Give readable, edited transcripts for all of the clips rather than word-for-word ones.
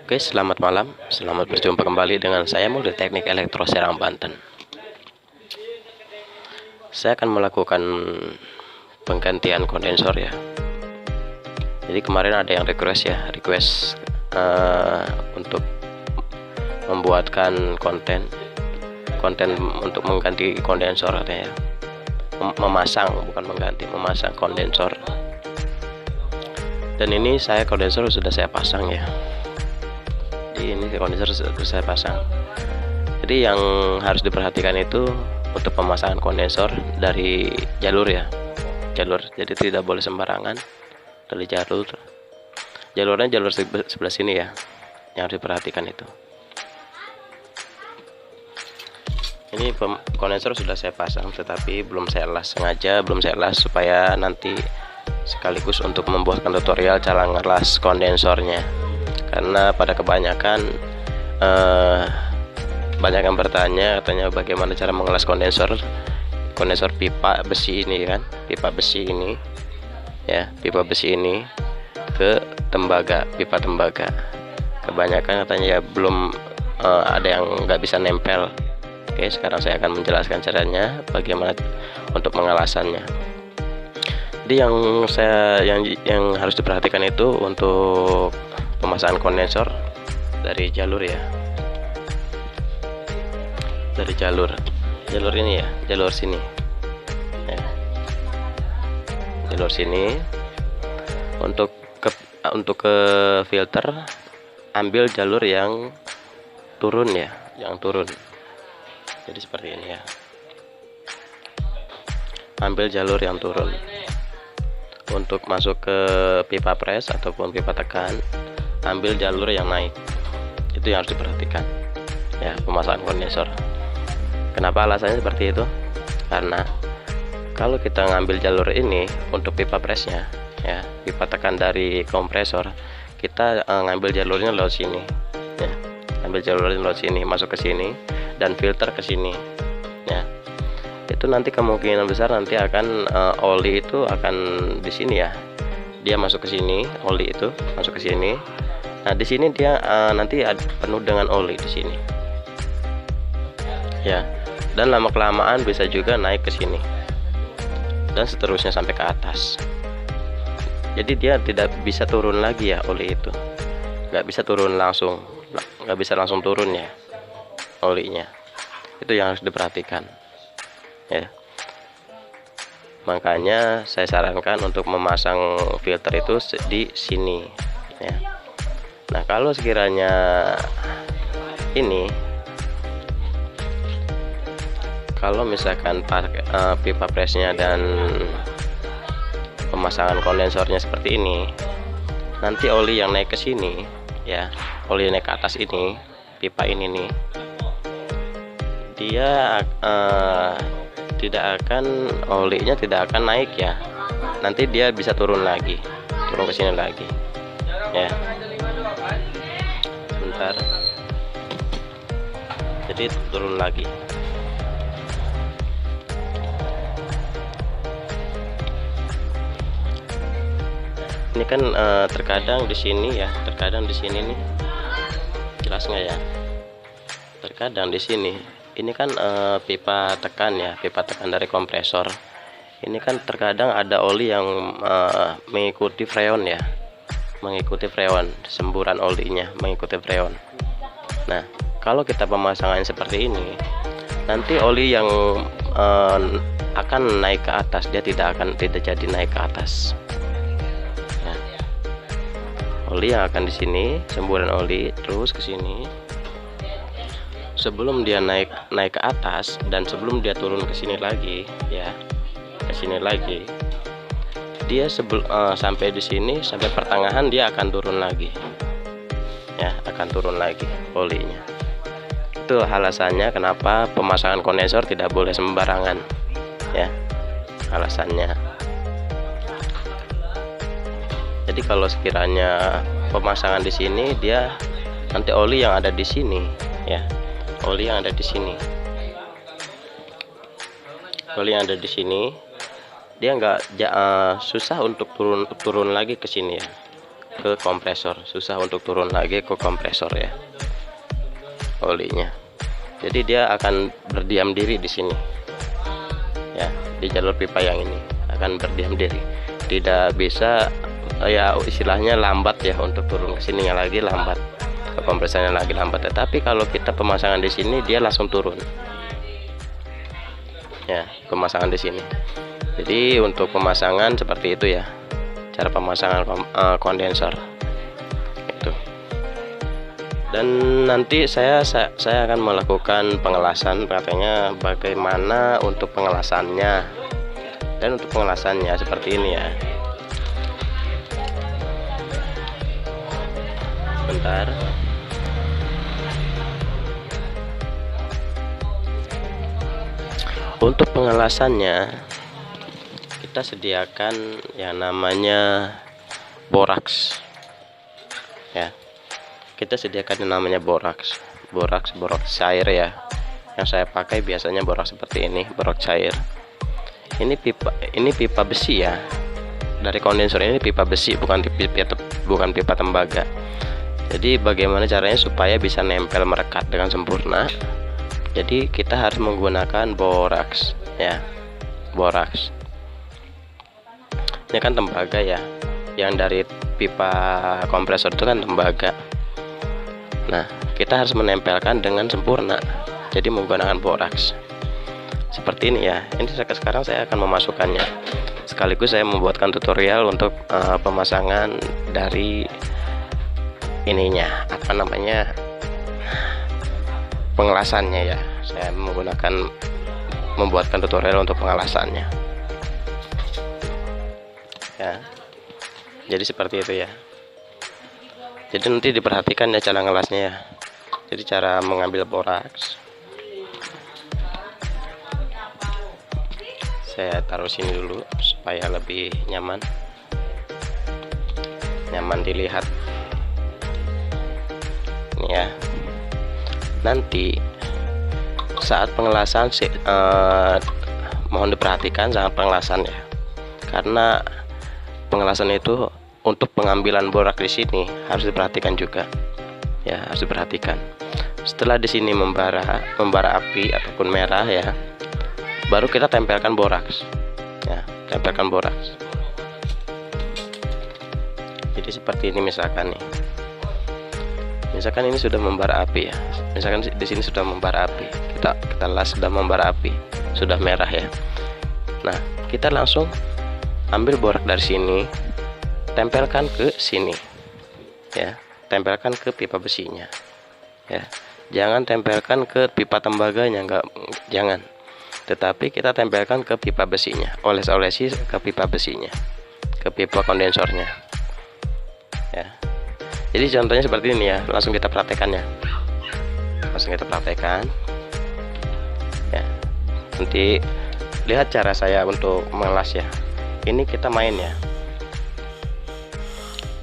Oke, selamat malam. Selamat berjumpa kembali dengan saya Muldi Teknik Elektro Serang, Banten. Saya akan melakukan penggantian kondensor ya. Jadi kemarin ada yang request untuk membuatkan konten untuk mengganti kondensor katanya. Memasang, bukan mengganti, memasang kondensor. Dan ini kondensor sudah saya pasang ya. Ini kondensor sudah saya pasang. Jadi yang harus diperhatikan itu untuk pemasangan kondensor dari jalur ya, jadi tidak boleh sembarangan dari jalurnya jalur sebelah sini ya, yang harus diperhatikan itu. Ini kondensor sudah saya pasang, tetapi belum saya las, sengaja belum saya las supaya nanti sekaligus untuk membuatkan tutorial cara ngelas kondensornya. Karena pada kebanyakan banyak yang bertanya katanya bagaimana cara mengelas kondensor pipa besi ini kan, pipa besi ini ke pipa tembaga. Kebanyakan katanya ya belum ada yang nggak bisa nempel. Oke, sekarang saya akan menjelaskan caranya bagaimana untuk mengelasannya. Jadi yang harus diperhatikan itu untuk pemasangan kondensor dari jalur ya, dari jalur ini ya, jalur sini ya. Jalur sini untuk ke filter, ambil jalur yang turun ya, jadi seperti ini ya, ambil jalur yang turun. Untuk masuk ke pipa pres ataupun pipa tekan, ambil jalur yang naik. Itu yang harus diperhatikan ya, pemasangan kondensor. Kenapa alasannya seperti itu? Karena kalau kita ngambil jalur ini untuk pipa presnya ya, pipa tekan dari kompresor, kita ngambil jalurnya lewat sini ya, ambil jalurnya lewat sini, masuk ke sini, dan filter ke sini ya. Itu nanti kemungkinan besar nanti akan oli itu akan di sini ya, dia masuk ke sini, oli itu masuk ke sini. Nah di sini dia nanti penuh dengan oli di sini ya, dan lama kelamaan bisa juga naik ke sini dan seterusnya sampai ke atas. Jadi dia tidak bisa turun lagi ya, oli itu nggak bisa langsung turun ya olinya. Itu yang harus diperhatikan ya. Makanya saya sarankan untuk memasang filter itu di sini ya. Nah kalau sekiranya ini, kalau misalkan pipa presnya dan pemasangan kondensornya seperti ini, nanti oli yang naik ke sini ya, oli yang naik ke atas ini, pipa ini nih, dia olinya tidak akan naik ya. Nanti dia bisa turun ke sini lagi ya. Sebentar, jadi turun lagi. Ini kan terkadang di sini ya, terkadang di sini nih, jelas nggak ya? Terkadang di sini, ini kan pipa tekan ya, pipa tekan dari kompresor. Ini kan terkadang ada oli yang mengikuti freon ya, semburan olinya mengikuti freon. Nah kalau kita pemasangan seperti ini, nanti oli yang akan naik ke atas, dia tidak jadi naik ke atas ya. Oli yang akan di sini, semburan oli terus ke sini. Sebelum dia naik ke atas dan sebelum dia turun ke sini lagi ya, ke sini lagi, dia sampai di sini, sampai pertengahan dia akan turun lagi ya, akan turun lagi olinya. Itu alasannya kenapa pemasangan kondensor tidak boleh sembarangan ya, alasannya. Jadi kalau sekiranya pemasangan di sini, dia nanti oli yang ada di sini ya, oli yang ada di sini, dia nggak susah untuk turun lagi ke sini ya. ke kompresor, susah untuk turun lagi ke kompresor ya olinya. Jadi dia akan berdiam diri di sini ya, di jalur pipa yang ini akan berdiam diri, tidak bisa ya istilahnya lambat ya untuk turun ke sininya lagi lambat, ke kompresornya lagi lambat. Tetapi kalau kita pemasangan di sini dia langsung turun ya, pemasangan di sini. Jadi untuk pemasangan seperti itu ya, cara pemasangan kondensor itu. Dan nanti saya akan melakukan pengelasan, katanya bagaimana untuk pengelasannya. Dan untuk pengelasannya seperti ini ya. Bentar. Untuk pengelasannya kita sediakan yang namanya boraks ya. Kita sediakan yang namanya boraks cair ya. Yang saya pakai biasanya boraks seperti ini, boraks cair. Ini pipa besi ya. Dari kondensor ini pipa besi, bukan pipa tembaga. Jadi bagaimana caranya supaya bisa nempel merekat dengan sempurna? Jadi kita harus menggunakan boraks ya. Boraks. Ini kan tembaga ya. Yang dari pipa kompresor itu kan tembaga. Nah, kita harus menempelkan dengan sempurna. Jadi menggunakan boraks. Seperti ini ya. Ini sekarang saya akan memasukkannya. Sekaligus saya membuatkan tutorial untuk pemasangan dari ininya, apa namanya, pengelasannya ya. Saya membuatkan tutorial untuk pengelasannya. Ya. Jadi seperti itu ya. Jadi nanti diperhatikan ya cara ngelasnya ya. Jadi cara mengambil boraks, saya taruh sini dulu supaya lebih nyaman dilihat. Ini ya. Nanti saat pengelasan mohon diperhatikan saat pengelasan ya. Karena pengelasan itu untuk pengambilan borak di sini harus diperhatikan juga ya, harus diperhatikan. Setelah di sini membara api ataupun merah ya, baru kita tempelkan boraks ya, tempelkan boraks. Jadi seperti ini misalkan nih, misalkan ini sudah membara api ya, misalkan di sini sudah membara api, kita las sudah membara api, sudah merah ya. Nah, kita langsung ambil borak dari sini, tempelkan ke sini ya, tempelkan ke pipa besinya ya. Jangan tempelkan ke pipa tembaganya, jangan, tetapi kita tempelkan ke pipa besinya, oles-olesi ke pipa besinya, ke pipa kondensornya ya. Jadi contohnya seperti ini ya, langsung kita praktekkan ya, langsung kita praktekkan ya. Nanti lihat cara saya untuk mengelas ya. Ini kita main ya.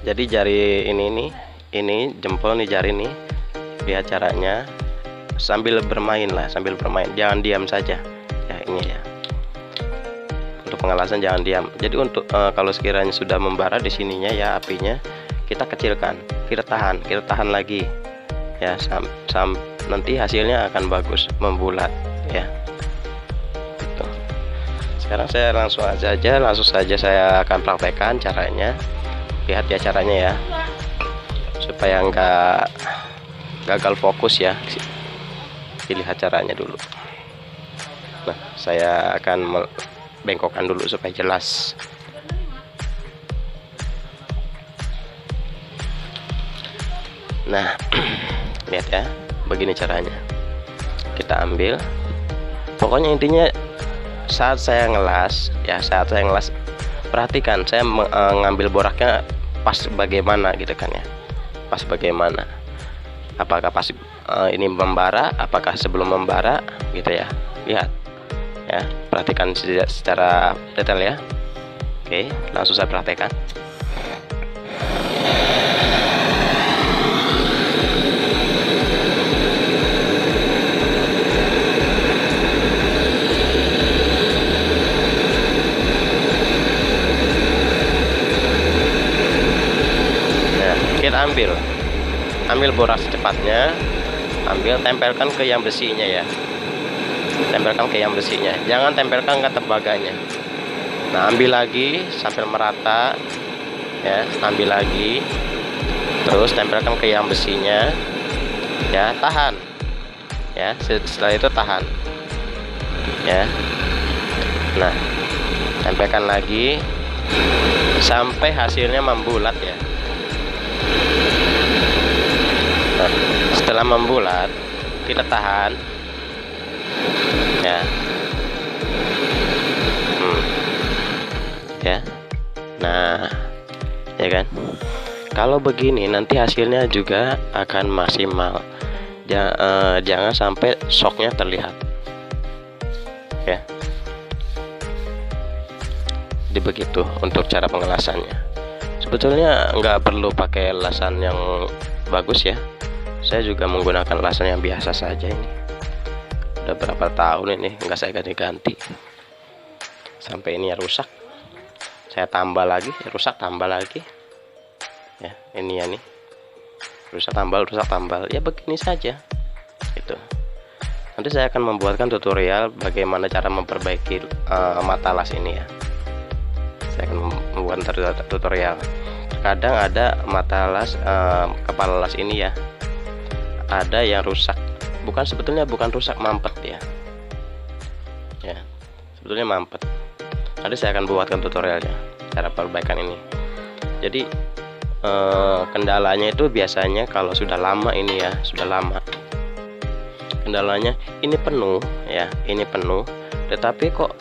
Jadi jari ini jempol nih, jari nih, lihat caranya sambil bermain lah, sambil bermain, jangan diam saja ya. Ini ya, untuk pengelasan jangan diam. Jadi untuk kalau sekiranya sudah membara di sininya ya apinya, kita kecilkan, kita tahan lagi ya, nanti hasilnya akan bagus, membulat ya. Gitu. Sekarang saya langsung saja saya akan praktekkan caranya. Lihat ya caranya ya, supaya enggak gagal fokus ya. Dilihat caranya dulu. Nah, saya akan bengkokkan dulu supaya jelas. Nah, lihat ya, begini caranya. Kita ambil, pokoknya intinya saat saya ngelas ya, perhatikan saya mengambil boraknya pas bagaimana gitu kan ya, pas bagaimana, apakah pas ini membara, apakah sebelum membara gitu ya. Lihat ya, perhatikan secara detail ya. Oke, langsung saya praktekkan. kita ambil borak secepatnya, ambil tempelkan ke yang besinya ya, tempelkan ke yang besinya, jangan tempelkan ke tembaganya. Nah, ambil lagi sampai merata ya, ambil lagi, terus tempelkan ke yang besinya ya, tahan ya, setelah itu tahan ya. Nah, tempelkan lagi sampai hasilnya membulat ya. Nah, setelah membulat kita tahan ya. Ya, nah ya kan, kalau begini nanti hasilnya juga akan maksimal. Jangan sampai shocknya terlihat ya. Jadi begitu untuk cara pengelasannya. Sebetulnya nggak perlu pakai elasan yang bagus ya, saya juga menggunakan elasan yang biasa saja. Ini udah berapa tahun ini nggak saya ganti-ganti, sampai ini ya rusak, saya tambah lagi, rusak tambah lagi ya. Ini ya nih, rusak tambal ya, begini saja gitu. Nanti saya akan membuatkan tutorial bagaimana cara memperbaiki mata las ini ya. Saya akan membuat tutorial. Kadang ada mata las, kepala las ini ya, ada yang rusak, sebetulnya bukan rusak, mampet ya, sebetulnya mampet. Nanti saya akan buatkan tutorialnya cara perbaikan ini. Jadi kendalanya itu biasanya kalau sudah lama ini ya, sudah lama, kendalanya ini penuh ya, ini penuh, tetapi kok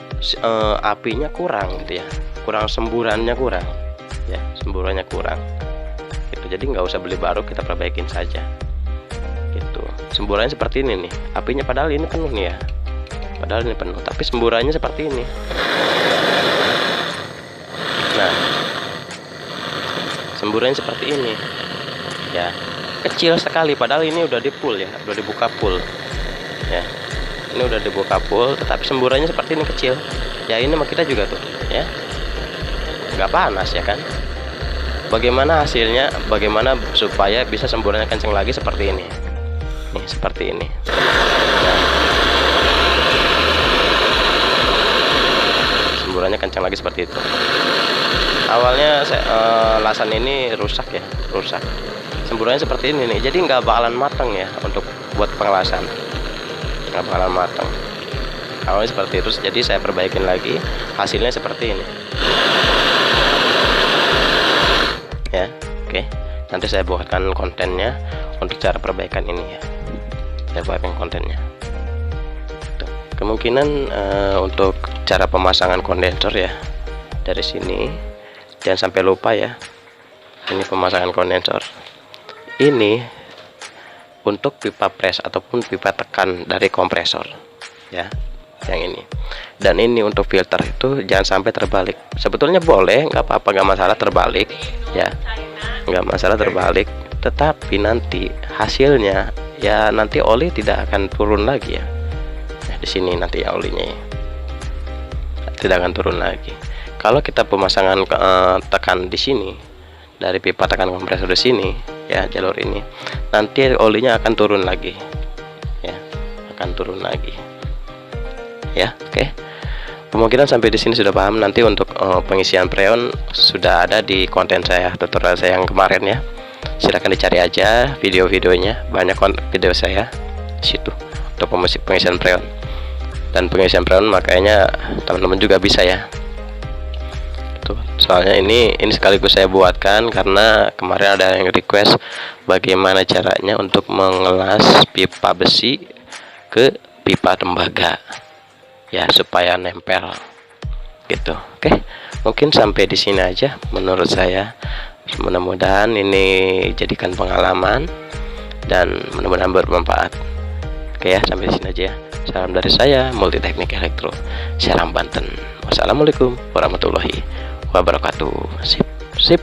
apinya kurang gitu ya, kurang semburannya, kurang ya, semburannya kurang gitu. Jadi nggak usah beli baru, kita perbaikin saja gitu. Semburannya seperti ini nih, apinya padahal ini penuh nih ya, padahal ini penuh, tapi semburannya seperti ini. Nah, semburannya seperti ini ya, kecil sekali, padahal ini udah di full ya, udah dibuka full ya, ini udah dibuka full, tetapi semburannya seperti ini, kecil ya. Ini sama kita juga tuh ya, nggak panas ya kan. Bagaimana hasilnya, bagaimana supaya bisa semburannya kenceng lagi seperti ini nih, seperti ini nah, semburannya kencang lagi seperti itu. Awalnya lasan ini rusak ya, rusak, semburannya seperti ini nih, jadi nggak bakalan matang ya, untuk buat pengelasan nggak bakalan matang. Awalnya seperti itu, jadi saya perbaikin lagi, hasilnya seperti ini ya. Oke, nanti saya buatkan kontennya untuk cara perbaikan ini ya, saya buatkan kontennya. Tuh, kemungkinan untuk cara pemasangan kondensor ya, dari sini jangan sampai lupa ya, ini pemasangan kondensor ini untuk pipa pres ataupun pipa tekan dari kompresor ya, yang ini. Dan ini untuk filter itu jangan sampai terbalik. Sebetulnya boleh, nggak apa-apa, nggak masalah terbalik ya, nggak masalah terbalik, tetapi nanti hasilnya ya, nanti oli tidak akan turun lagi ya. Nah, di sini nanti ya olinya ya, tidak akan turun lagi. Kalau kita pemasangan tekan di sini dari pipa tekan kompresor di sini ya, jalur ini, nanti olinya akan turun lagi ya, akan turun lagi ya. Oke, kemungkinan sampai di sini sudah paham. Nanti untuk pengisian freon sudah ada di konten saya, tutorial saya yang kemarin ya, silahkan dicari aja video-videonya, banyak video saya di situ untuk pengisian freon. Dan pengisian freon makanya teman-teman juga bisa ya. Soalnya ini sekaligus saya buatkan karena kemarin ada yang request bagaimana caranya untuk mengelas pipa besi ke pipa tembaga ya, supaya nempel gitu. Oke, mungkin sampai di sini aja menurut saya. Mudah-mudahan ini jadikan pengalaman dan mudah-mudahan bermanfaat. Oke ya, sampai di sini aja ya. Salam dari saya, Multi Teknik Elektro, Serang, Banten. Wassalamualaikum warahmatullahi wabarakatuh. Sip, sip.